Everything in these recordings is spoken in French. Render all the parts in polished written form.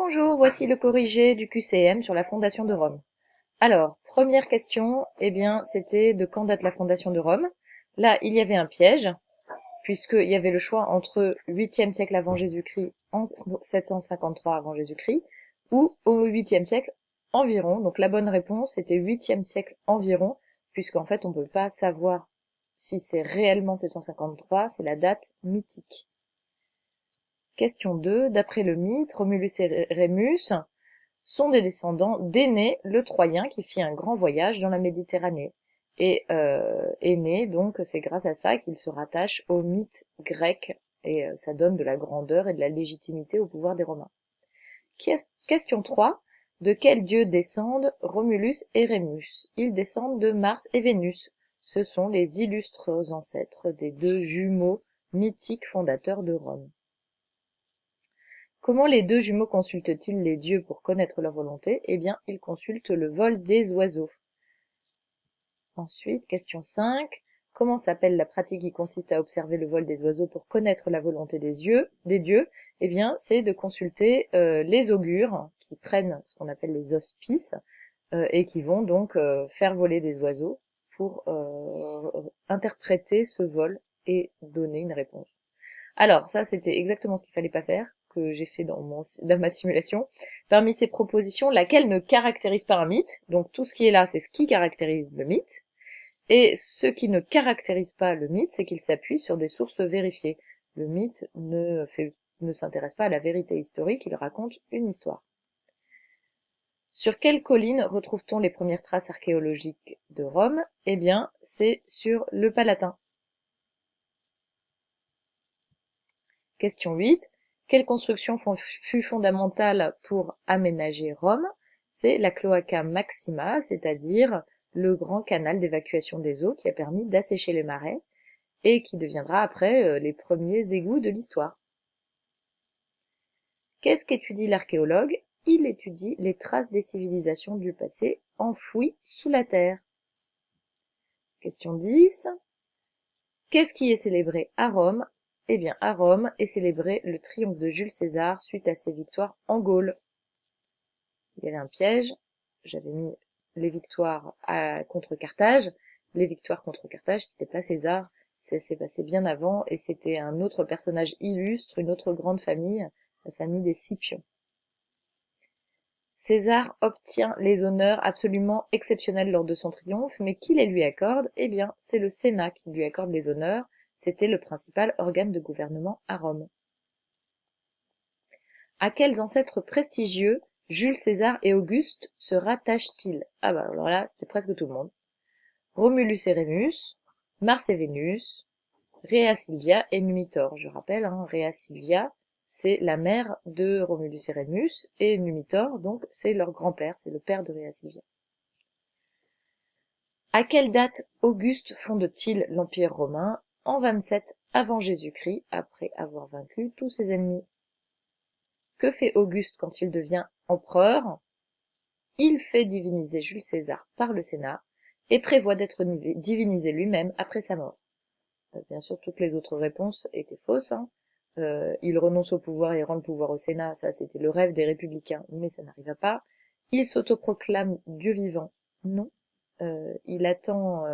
Bonjour, voici le corrigé du QCM sur la fondation de Rome. Alors, première question, eh bien, c'était de quand date la fondation de Rome. Là, il y avait un piège, puisqu'il y avait le choix entre 8e siècle avant Jésus-Christ, en 753 avant Jésus-Christ, ou au 8e siècle environ. Donc la bonne réponse était 8e siècle environ, puisqu'en fait, on ne peut pas savoir si c'est réellement 753, c'est la date mythique. Question 2. D'après le mythe, Romulus et Rémus sont des descendants d'Énée le Troyen qui fit un grand voyage dans la Méditerranée. Et Énée, donc, c'est grâce à ça qu'il se rattache au mythe grec et ça donne de la grandeur et de la légitimité au pouvoir des Romains. Question 3. De quels dieux descendent Romulus et Rémus? Ils descendent de Mars et Vénus. Ce sont les illustres ancêtres des deux jumeaux mythiques fondateurs de Rome. Comment les deux jumeaux consultent-ils les dieux pour connaître leur volonté? Eh bien, ils consultent le vol des oiseaux. Ensuite, question 5. Comment s'appelle la pratique qui consiste à observer le vol des oiseaux pour connaître la volonté des dieux? Eh bien, c'est de consulter les augures qui prennent ce qu'on appelle les auspices et qui vont donc faire voler des oiseaux pour interpréter ce vol et donner une réponse. Alors, ça, c'était exactement ce qu'il fallait pas faire, que j'ai fait dans ma simulation. Parmi ces propositions, laquelle ne caractérise pas un mythe? Donc, tout ce qui est là, c'est ce qui caractérise le mythe. Et ce qui ne caractérise pas le mythe, c'est qu'il s'appuie sur des sources vérifiées. Le mythe ne s'intéresse pas à la vérité historique, il raconte une histoire. Sur quelle colline retrouve-t-on les premières traces archéologiques de Rome? Eh bien, c'est sur le Palatin. Question 8. Quelle construction fut fondamentale pour aménager Rome? C'est la Cloaca Maxima, c'est-à-dire le grand canal d'évacuation des eaux qui a permis d'assécher les marais et qui deviendra après les premiers égouts de l'histoire. Qu'est-ce qu'étudie l'archéologue? Il étudie les traces des civilisations du passé enfouies sous la terre. Question 10. Qu'est-ce qui est célébré à Rome? Eh bien, à Rome est célébré le triomphe de Jules César suite à ses victoires en Gaule. Il y avait un piège, j'avais mis les victoires contre Carthage. Les victoires contre Carthage, c'était pas César, ça s'est passé bien avant et c'était un autre personnage illustre, une autre grande famille, la famille des Scipions. César obtient les honneurs absolument exceptionnels lors de son triomphe, mais qui les lui accorde? Eh bien, c'est le Sénat qui lui accorde les honneurs, c'était le principal organe de gouvernement à Rome. À quels ancêtres prestigieux Jules César et Auguste se rattachent-ils? Ah bah alors là, c'était presque tout le monde. Romulus et Rémus, Mars et Vénus, Rhea Silvia et Numitor. Je rappelle, Rhea Silvia, c'est la mère de Romulus et Rémus, et Numitor, donc, c'est leur grand-père, c'est le père de Rhea Silvia. À quelle date Auguste fonde-t-il l'Empire romain? En 27 avant Jésus-Christ, après avoir vaincu tous ses ennemis. Que fait Auguste quand il devient empereur? Il fait diviniser Jules César par le Sénat et prévoit d'être divinisé lui-même après sa mort. Bien sûr, toutes les autres réponses étaient fausses. Il renonce au pouvoir et rend le pouvoir au Sénat, ça c'était le rêve des républicains, mais ça n'arriva pas. Il s'autoproclame Dieu vivant, non. Il attend,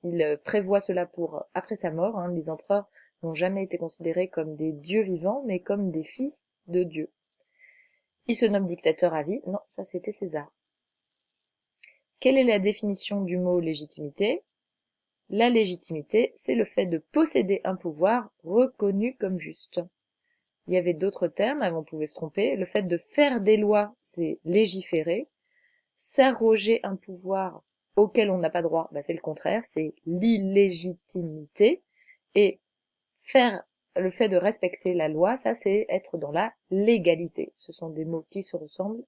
il prévoit cela pour après sa mort. Les empereurs n'ont jamais été considérés comme des dieux vivants, mais comme des fils de Dieu. Il se nomme dictateur à vie, non, ça c'était César. Quelle est la définition du mot légitimité? La légitimité, c'est le fait de posséder un pouvoir reconnu comme juste. Il y avait d'autres termes, on pouvait se tromper. Le fait de faire des lois, c'est légiférer. S'arroger un pouvoir auquel on n'a pas droit, c'est le contraire, c'est l'illégitimité. Et faire le fait de respecter la loi, ça c'est être dans la légalité. Ce sont des mots qui se ressemblent,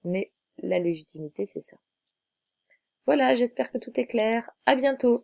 mais la légitimité, c'est ça. Voilà, j'espère que tout est clair. À bientôt!